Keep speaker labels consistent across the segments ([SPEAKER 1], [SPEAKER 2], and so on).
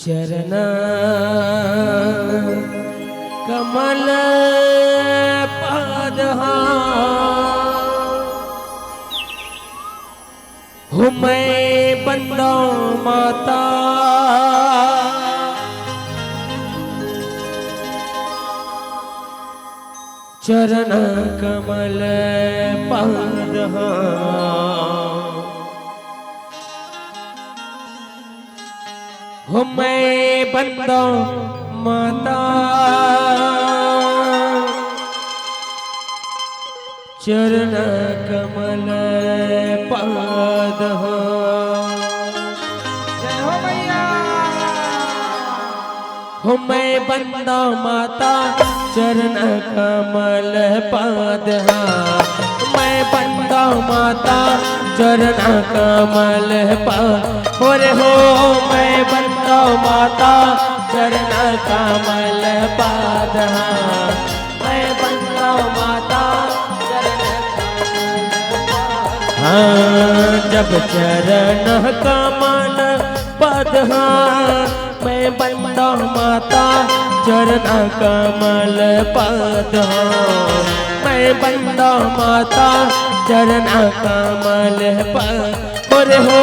[SPEAKER 1] चरण कमल पद हूँ मैं बंदा माता चरण कमल पद हूँ मैं बंदा माता चरण कमल पद
[SPEAKER 2] जय हो मैया।
[SPEAKER 1] हूँ मैं बंदा माता चरण कमल पद मैं बंदा माता चरण कमल पद हो मैं बंदा माता चरण कमल पद मैं बंदा माता जब चरण कमल पद मैं बंदा माता चरण कमल पद मैं बंदा माता चरण कमल पद हो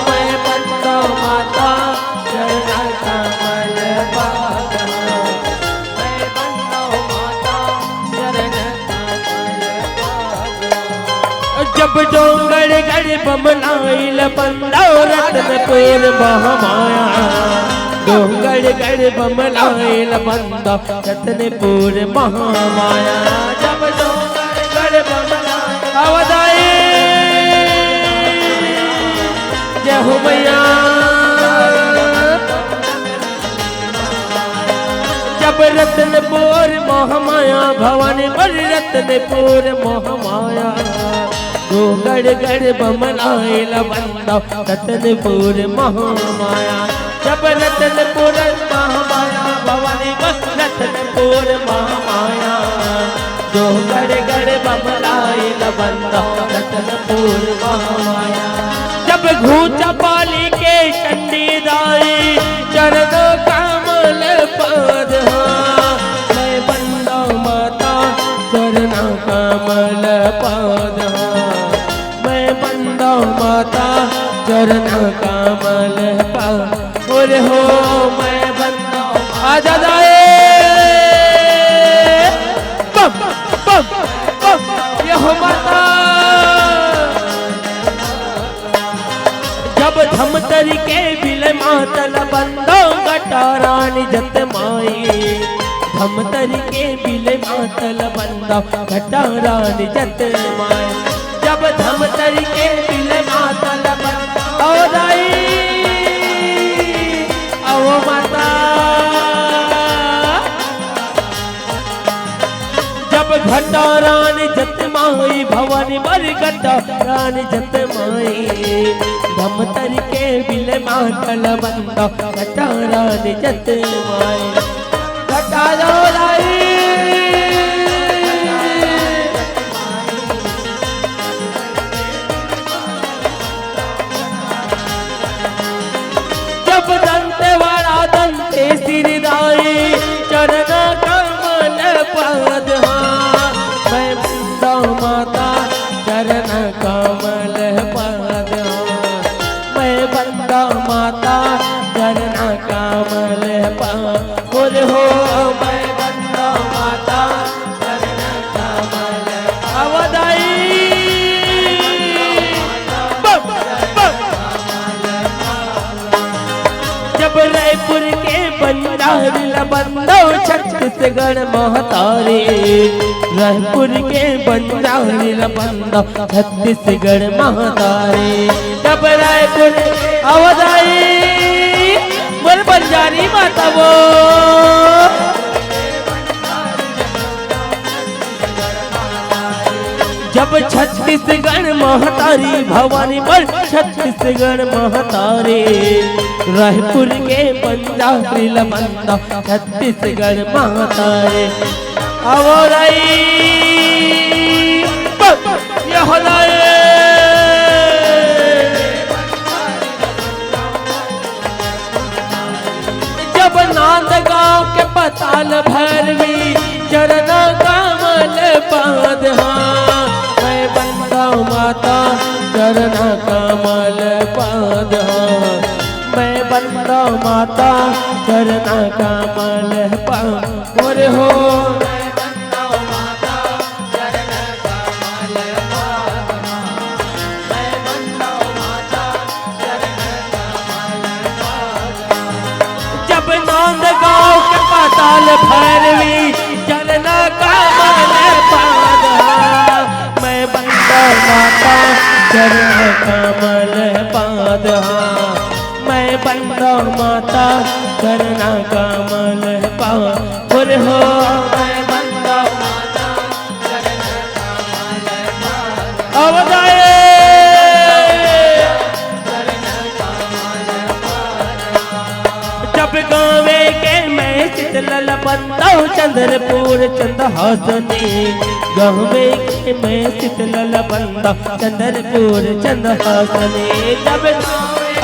[SPEAKER 1] मैं बंदा माता चरण कमल पद मैं बंदा माता चरण कमल पद जब डोंगर गढ़ बमलाइल बंदा रत्नपुर महामाया डोंगर गढ़ बमलाइल बंदा रत्नपुर महामाया जब डोंगर गढ़ बमलाइल अवदाई जय हो मैया जब रत्नपुर महामाया भवानी बड़ी रत्नपुर महामाया डोंगर गढ़ बमलाइल बंदा रत्नपुर महामाया जब रत्नपुर महामाया भवानी रत्नपुर महामाया डोंगर गढ़ बमलाइल बंदा रत्नपुर महामाया जब घूचा पाली के चंडी दाई चरण कमल पद मैं बंदा माता चरण कमल पद मैं बंदा माता चरण कमल पद हो मैं बंदा आजा दाए बम बम बम ये हो माता जब धमतर के बिल मातल बंदो गटारानी जत माई धमतर के बिल मातल बंदो गटारानी जत माई जब धमतर के बिल मातल बंदो ओ माता जब घटारानी जत माई भवानी मर घटारानी जत माई धमतर के बिल मातल बंदा घटारानी जत माई घटारानी जब दंते वाला दंते सिरदाई चरण कमल पद मैं बंदा माता चरण कमल पद मैं बंदा माता चरण कमल पद हो मैं बंदा माता चरण कमल अवदाई जब रायपुर के बंडारी बंदो छत्तीसगढ़ महतारी रायपुर के बंडारी बंदो छत्तीसगढ़ महतारी जब रायपुर अवधाई बोल बंजारी माता वो जब छत्तीसगढ़ महतारी भवानी बल छत्तीसगढ़ महतारी रायपुर के पंजाबी बंदा छत्तीसगढ़ महतारी अवराई जब नांद गाँव के पताल भैरवी चरना कमल पाद हाँ मैं बंदा माता चरना कमल पाद हाँ मैं बंदा माता चरना कमल पाद और हो गाँव के पताल भैरवी चरना कमल पाद मैं बंदा माता चरना कमल पाद मैं बंदा माता चरना कमल पाद हो मैं बंदा माता चरना कमल पाद अवदाए जब गावे शीतल बंदा चंद्रपुर चंदहासनी गावे के मैं शीतल बंदा चंद्रपुर चंदहासनी जब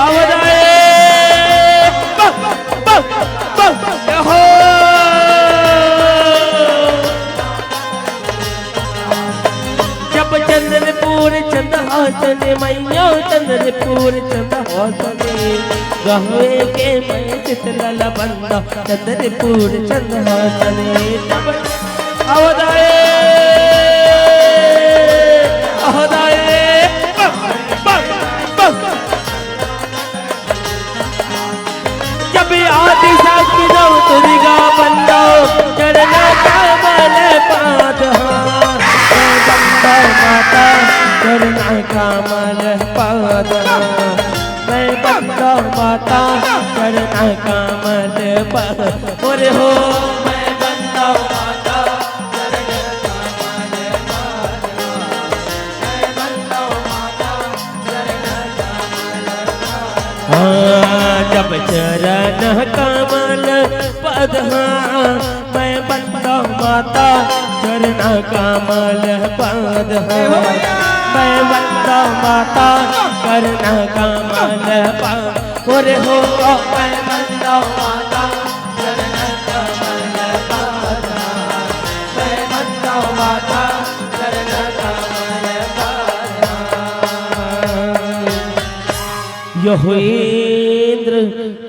[SPEAKER 1] अवदाए हो जब चंद्रपुर चंदहासनी मैया चंद्रपुर चंदहासनी गावे के मैं शीतल बंदा चंद्रपुर चंदहासनी जब अवदाए अवदाए जब आदि शक्ति नव दुर्गा बंदा चरना कमल पाद बंदा माता चरना कमल पाद मैं बंदा माता चरना कमल पाद और हो मैं बंदा माता चरना कमल पाद मैं बंदा माता चरना कमल पाद जब चरण कमल पद मैं बंदा माता चरना कमल पाद मैं बंदा माता चरना कमल पाद और हो मैं बंदा माता चरना कमल पाद मैं बंदा माता चरना कमल पाद यह इंद्र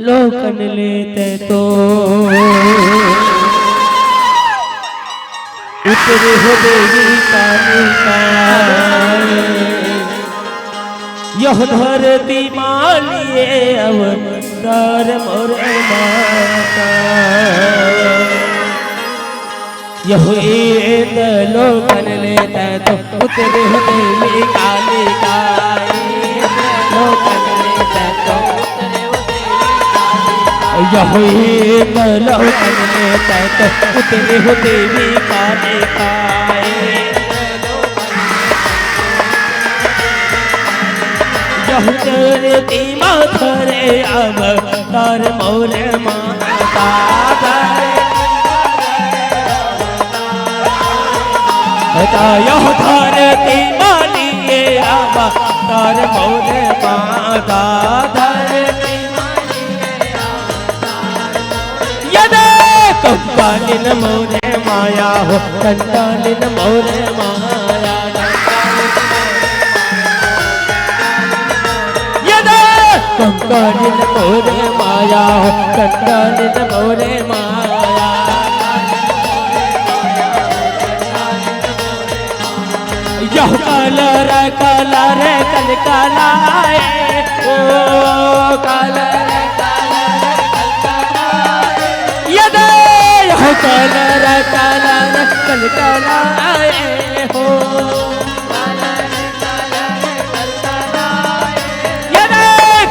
[SPEAKER 1] लोकन लेते तो उतरे हो देवी कालिका यह धरती मालिए अवतार मोर माता यह इंद्र लोकन लेता तो उतरे हो देवी कालिका लोकन लेता तो यह इंद्र लोकन लेता तो उतरे हो देवी कालिका यह धरती माधरे अवतार मोर माता यह धरती मालिए अवतार मोर माता धरती यदा कंकालिन मोरे माया हो कंकालिन मोरे माया यदा कंकालिन मोरे माया हो कंकालिन मोरे माया यह कलर कलर कल कलाए ओ कलर यदा यह कलर कलर कल कलाए हो यदा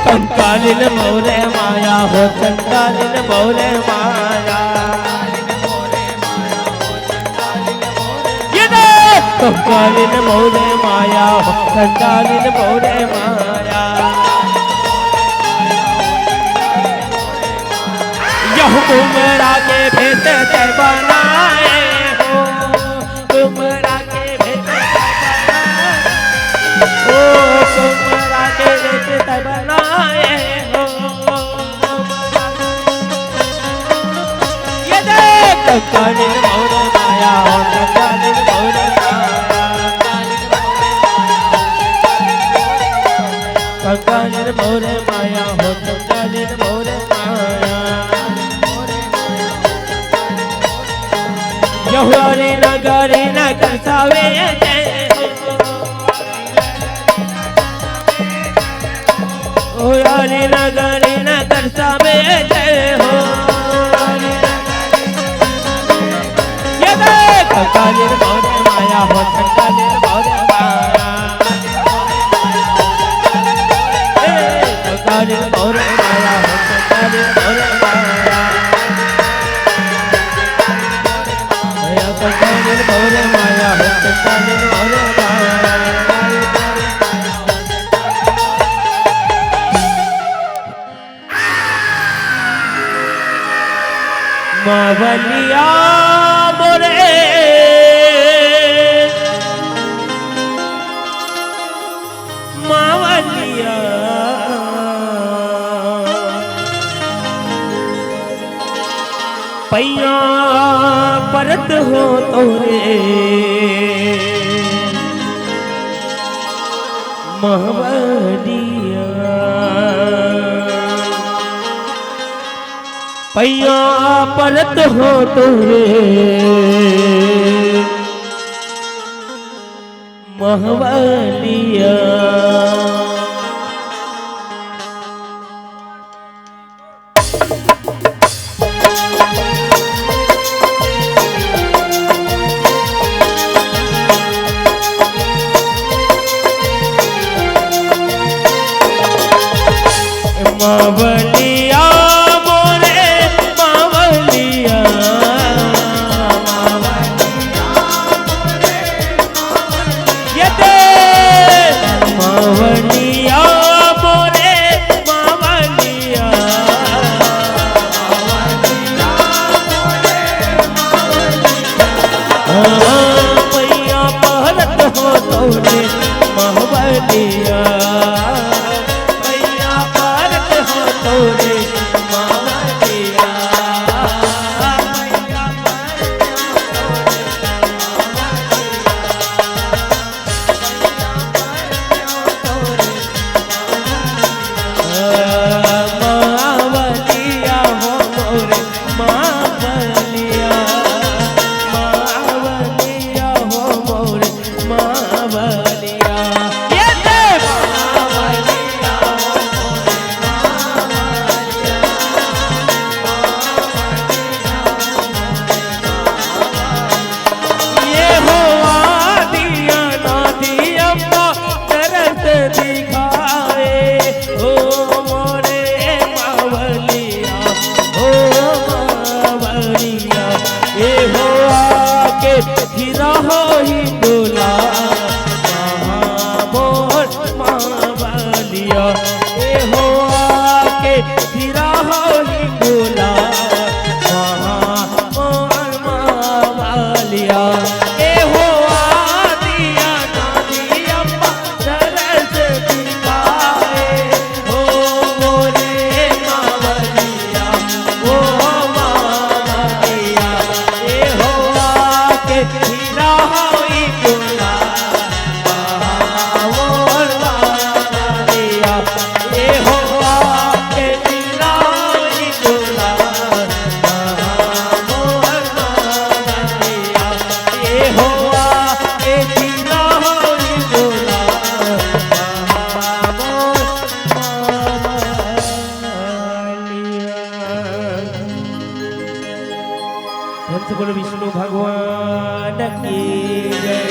[SPEAKER 1] कंकालिन मोरे माया हो कंकालिन मोरे माया कंकालिन मोरे माया हो कंकालिन मोरे माया यह कुमरा के भेद ते बनाए हो कुमरा के भेद ओ कुमरा के भेद ते बनाए हो कंकालिन मोर माया हो कंकालिन मोर माया कंकालिन मोर माया हो कंकालिन मोर माया यहुआरी नगरी न करसावे ओ यारी नगरी न करसावे जय हो ये देख कंकालिन मोर माया हो कंकालिन मोर माया कंकालिन मोर माया हो कंकालिन मोर माया कंकालिन मोर माया हो कंकालिन मोर माया मावलिया मोरे मावलिया पैया परत हो तोरे मावलिया पैया परत हो तोरे महवलिया मावलिया बोलो विष्णु भगवान की जय।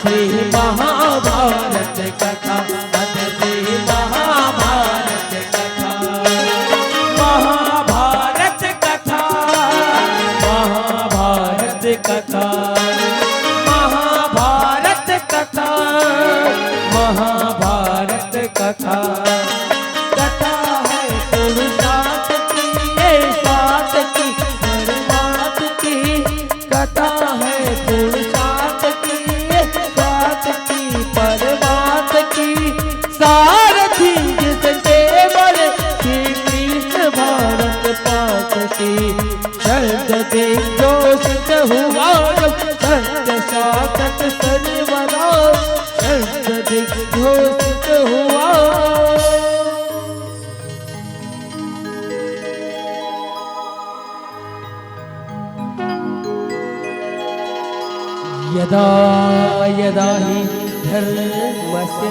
[SPEAKER 1] श्री महाभारत कथा, श्री महाभारत कथा, महाभारत कथा, कथा, महाभारत कथा, महाभारत कथा। कथा है पुरुषार्थ की, साथ की परमार्थ की। कथा है पुरुषार्थ की, साथ की परमार्थ की। सारथी जिसके बल श्री कृष्ण भारत पात की। शब्द दिग्घोषित हुआ सत्य शासक सर्वदा, शब्द दिग्घोषित हुआ। यदा यदा हि धर्मस्य